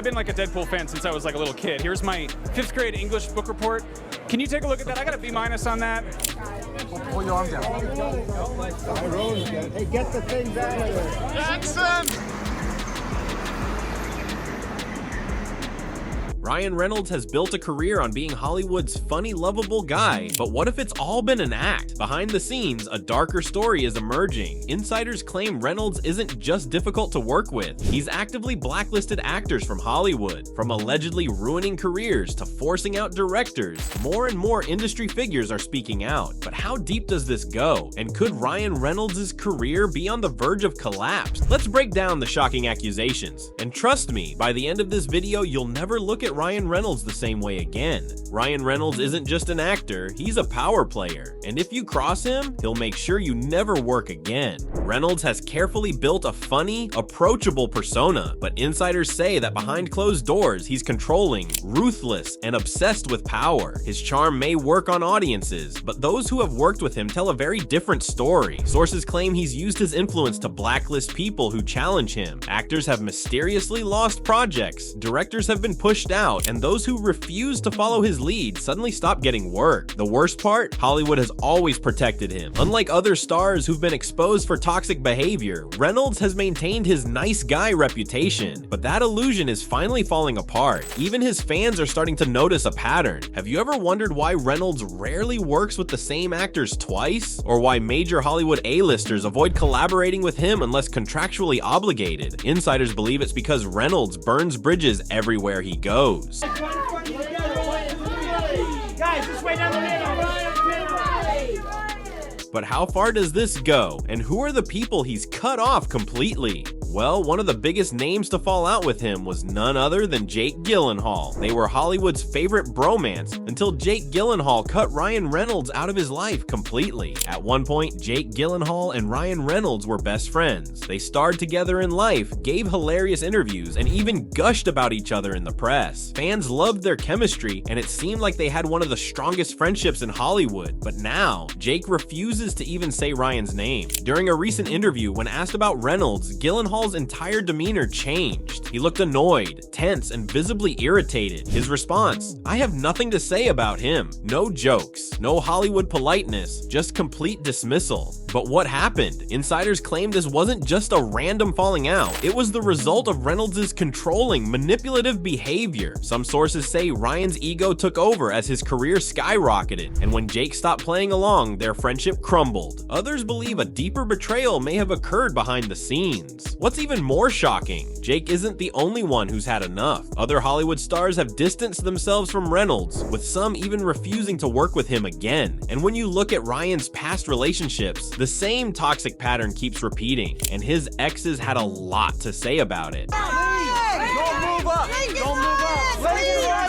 I've been like a Deadpool fan since I was like a little kid. Here's my 5th grade English book report. Can you take a look at that? I got a B- on that. Pull your arm down. Hey, get the thing down there. Jackson! Ryan Reynolds has built a career on being Hollywood's funny, lovable guy, but what if it's all been an act? Behind the scenes, a darker story is emerging. Insiders claim Reynolds isn't just difficult to work with, he's actively blacklisted actors from Hollywood. From allegedly ruining careers to forcing out directors, more and more industry figures are speaking out. But how deep does this go? And could Ryan Reynolds' career be on the verge of collapse? Let's break down the shocking accusations. And trust me, by the end of this video, you'll never look at Ryan Reynolds the same way again. Ryan Reynolds isn't just an actor, he's a power player, and if you cross him, he'll make sure you never work again. Reynolds has carefully built a funny, approachable persona, but insiders say that behind closed doors, he's controlling, ruthless, and obsessed with power. His charm may work on audiences, but those who have worked with him tell a very different story. Sources claim he's used his influence to blacklist people who challenge him. Actors have mysteriously lost projects, directors have been pushed out, and those who refuse to follow his lead suddenly stop getting work. The worst part? Hollywood has always protected him. Unlike other stars who've been exposed for toxic behavior, Reynolds has maintained his nice guy reputation, but that illusion is finally falling apart. Even his fans are starting to notice a pattern. Have you ever wondered why Reynolds rarely works with the same actors twice? Or why major Hollywood A-listers avoid collaborating with him unless contractually obligated? Insiders believe it's because Reynolds burns bridges everywhere he goes. But how far does this go? And who are the people he's cut off completely? Well, one of the biggest names to fall out with him was none other than Jake Gyllenhaal. They were Hollywood's favorite bromance until Jake Gyllenhaal cut Ryan Reynolds out of his life completely. At one point, Jake Gyllenhaal and Ryan Reynolds were best friends. They starred together in life, gave hilarious interviews, and even gushed about each other in the press. Fans loved their chemistry, and it seemed like they had one of the strongest friendships in Hollywood. But now, Jake refuses to even say Ryan's name. During a recent interview, when asked about Reynolds, Gyllenhaal's entire demeanor changed. He looked annoyed, tense, and visibly irritated. His response: "I have nothing to say about him. No jokes, no Hollywood politeness, just complete dismissal." But what happened? Insiders claim this wasn't just a random falling out. It was the result of Reynolds' controlling, manipulative behavior. Some sources say Ryan's ego took over as his career skyrocketed, and when Jake stopped playing along, their friendship crumbled. Others believe a deeper betrayal may have occurred behind the scenes. What's even more shocking? Jake isn't the only one who's had enough. Other Hollywood stars have distanced themselves from Reynolds, with some even refusing to work with him again. And when you look at Ryan's past relationships, the same toxic pattern keeps repeating, and his exes had a lot to say about it. Don't move up! Don't move up! Let it run!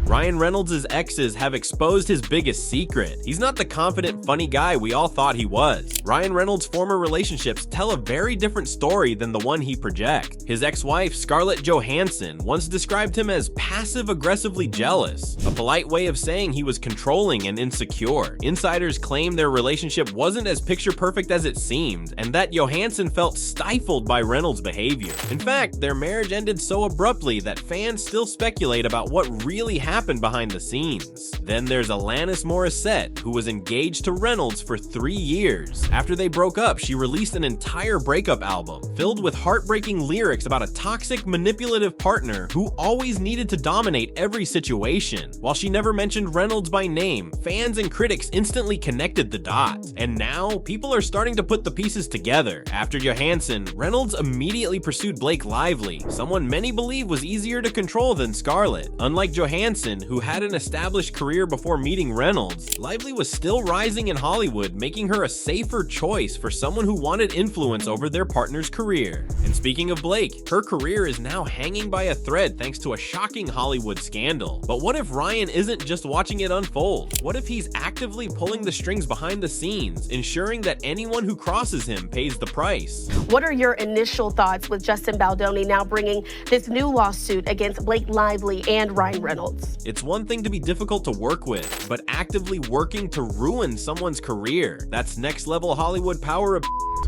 Ryan Reynolds' exes have exposed his biggest secret. He's not the confident, funny guy we all thought he was. Ryan Reynolds' former relationships tell a very different story than the one he projects. His ex-wife, Scarlett Johansson, once described him as passive-aggressively jealous, a polite way of saying he was controlling and insecure. Insiders claim their relationship wasn't as picture-perfect as it seemed, and that Johansson felt stifled by Reynolds' behavior. In fact, their marriage ended so abruptly that fans still speculate about what really happened behind the scenes. Then there's Alanis Morissette, who was engaged to Reynolds for 3 years. After they broke up, she released an entire breakup album, filled with heartbreaking lyrics about a toxic, manipulative partner who always needed to dominate every situation. While she never mentioned Reynolds by name, fans and critics instantly connected the dots. And now, people are starting to put the pieces together. After Johansson, Reynolds immediately pursued Blake Lively, someone many believe was easier to control than Scarlett. Unlike Johansson, who had an established career before meeting Reynolds, Lively was still rising in Hollywood, making her a safer choice for someone who wanted influence over their partner's career. And speaking of Blake, her career is now hanging by a thread thanks to a shocking Hollywood scandal. But what if Ryan isn't just watching it unfold? What if he's actively pulling the strings behind the scenes, ensuring that anyone who crosses him pays the price? What are your initial thoughts with Justin Baldoni now bringing this new lawsuit against Blake Lively and Ryan Reynolds? It's one thing to be difficult to work with, but actively working to ruin someone's career, that's next level Hollywood power.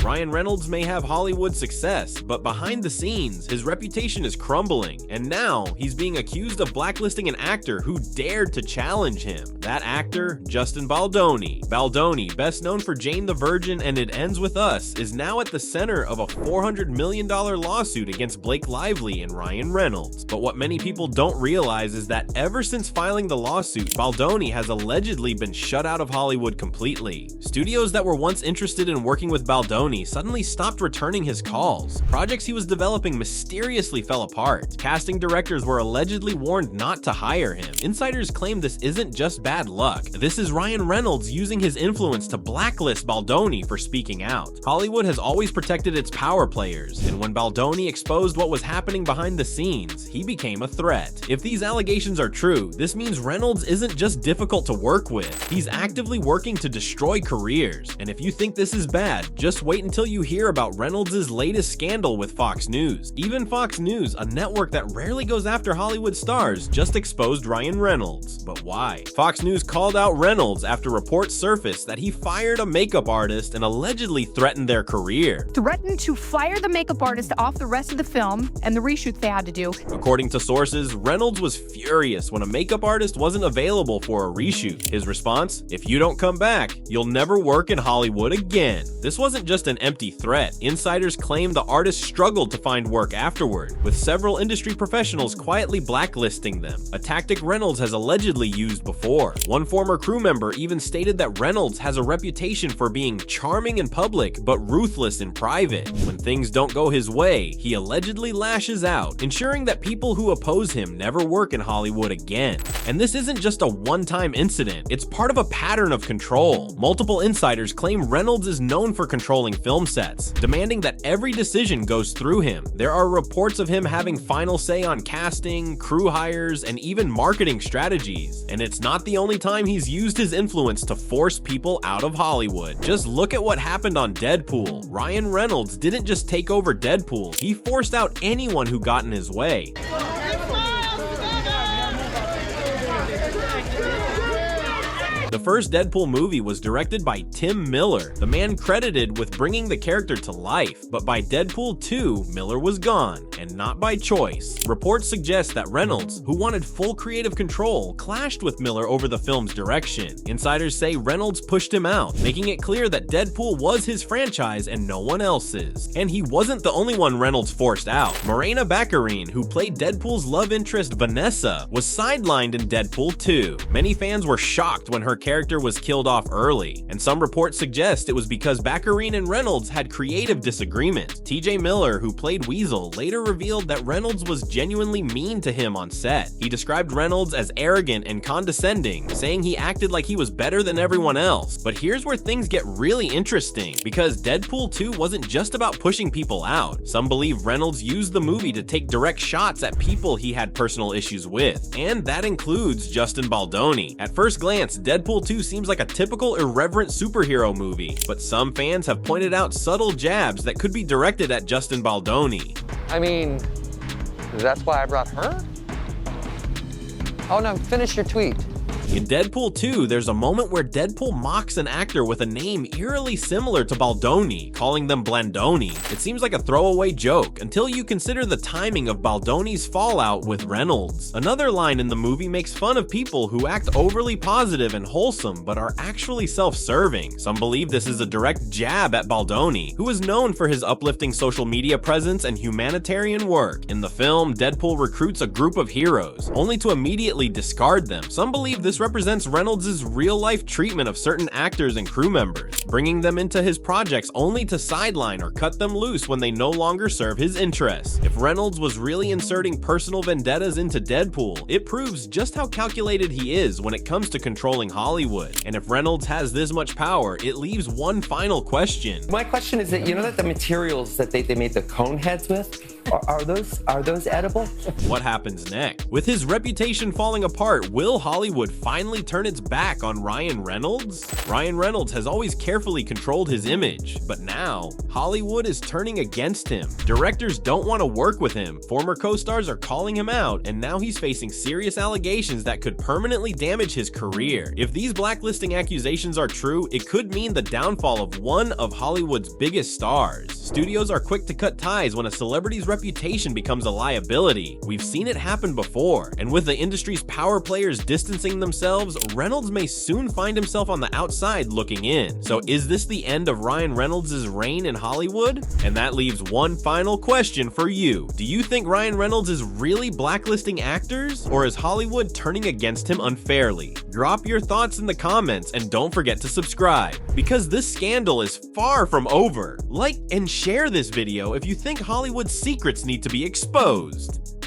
Ryan Reynolds may have Hollywood success, but behind the scenes, his reputation is crumbling, and now he's being accused of blacklisting an actor who dared to challenge him. That actor, Justin Baldoni. Baldoni, best known for Jane the Virgin and It Ends With Us, is now at the center of a $400 million lawsuit against Blake Lively and Ryan Reynolds. But what many people don't realize is that ever since filing the lawsuit, Baldoni has allegedly been shut out of Hollywood completely. Studios that were once interested in working with Baldoni suddenly stopped returning his calls. Projects he was developing mysteriously fell apart. Casting directors were allegedly warned not to hire him. Insiders claim this isn't just bad luck. This is Ryan Reynolds using his influence to blacklist Baldoni for speaking out. Hollywood has always protected its power players, and when Baldoni exposed what was happening behind the scenes, he became a threat. If these allegations are true, this means Reynolds isn't just difficult to work with. He's actively working to destroy careers. And if you think this is bad, just wait until you hear about Reynolds' latest scandal with Fox News. Even Fox News, a network that rarely goes after Hollywood stars, just exposed Ryan Reynolds. But why? Fox News called out Reynolds after reports surfaced that he fired a makeup artist and allegedly threatened their career. Threatened to fire the makeup artist off the rest of the film and the reshoots they had to do. According to sources, Reynolds was furious when a makeup artist wasn't available for a reshoot. His response? If you don't come back, you'll never work in Hollywood again. This wasn't just an empty threat. Insiders claim the artist struggled to find work afterward, with several industry professionals quietly blacklisting them, a tactic Reynolds has allegedly used before. One former crew member even stated that Reynolds has a reputation for being charming in public but ruthless in private. When things don't go his way, he allegedly lashes out, ensuring that people who oppose him never work in Hollywood again. And this isn't just a one-time incident, it's part of a pattern of control. Multiple insiders claim Reynolds is known for controlling film sets, demanding that every decision goes through him. There are reports of him having final say on casting, crew hires, and even marketing strategies. And it's not the only time he's used his influence to force people out of Hollywood. Just look at what happened on Deadpool. Ryan Reynolds didn't just take over Deadpool, he forced out anyone who got in his way. The first Deadpool movie was directed by Tim Miller, the man credited with bringing the character to life, but by Deadpool 2, Miller was gone, and not by choice. Reports suggest that Reynolds, who wanted full creative control, clashed with Miller over the film's direction. Insiders say Reynolds pushed him out, making it clear that Deadpool was his franchise and no one else's. And he wasn't the only one Reynolds forced out. Morena Baccarin, who played Deadpool's love interest Vanessa, was sidelined in Deadpool 2. Many fans were shocked when her character was killed off early, and some reports suggest it was because Baccarin and Reynolds had creative disagreements. TJ Miller, who played Weasel, later revealed that Reynolds was genuinely mean to him on set. He described Reynolds as arrogant and condescending, saying he acted like he was better than everyone else. But here's where things get really interesting, because Deadpool 2 wasn't just about pushing people out. Some believe Reynolds used the movie to take direct shots at people he had personal issues with, and that includes Justin Baldoni. At first glance, Deadpool 2 seems like a typical irreverent superhero movie, but some fans have pointed out subtle jabs that could be directed at Justin Baldoni. I mean, that's why I brought her? Oh no, finish your tweet. In Deadpool 2, there's a moment where Deadpool mocks an actor with a name eerily similar to Baldoni, calling them Blandoni. It seems like a throwaway joke, until you consider the timing of Baldoni's fallout with Reynolds. Another line in the movie makes fun of people who act overly positive and wholesome, but are actually self-serving. Some believe this is a direct jab at Baldoni, who is known for his uplifting social media presence and humanitarian work. In the film, Deadpool recruits a group of heroes, only to immediately discard them. Some believe this represents Reynolds' real-life treatment of certain actors and crew members, bringing them into his projects only to sideline or cut them loose when they no longer serve his interests. If Reynolds was really inserting personal vendettas into Deadpool, it proves just how calculated he is when it comes to controlling Hollywood. And if Reynolds has this much power, it leaves one final question. My question is that, you know that the materials that they made the cone heads with, Are those edible? What happens next? With his reputation falling apart, will Hollywood finally turn its back on Ryan Reynolds? Ryan Reynolds has always carefully controlled his image, but now Hollywood is turning against him. Directors don't want to work with him, former co-stars are calling him out, and now he's facing serious allegations that could permanently damage his career. If these blacklisting accusations are true, it could mean the downfall of one of Hollywood's biggest stars. Studios are quick to cut ties when a celebrity's reputation becomes a liability. We've seen it happen before, and with the industry's power players distancing themselves, Reynolds may soon find himself on the outside looking in. So is this the end of Ryan Reynolds' reign in Hollywood? And that leaves one final question for you. Do you think Ryan Reynolds is really blacklisting actors, or is Hollywood turning against him unfairly? Drop your thoughts in the comments and don't forget to subscribe, because this scandal is far from over. Like and share this video if you think Hollywood's secrets need to be exposed.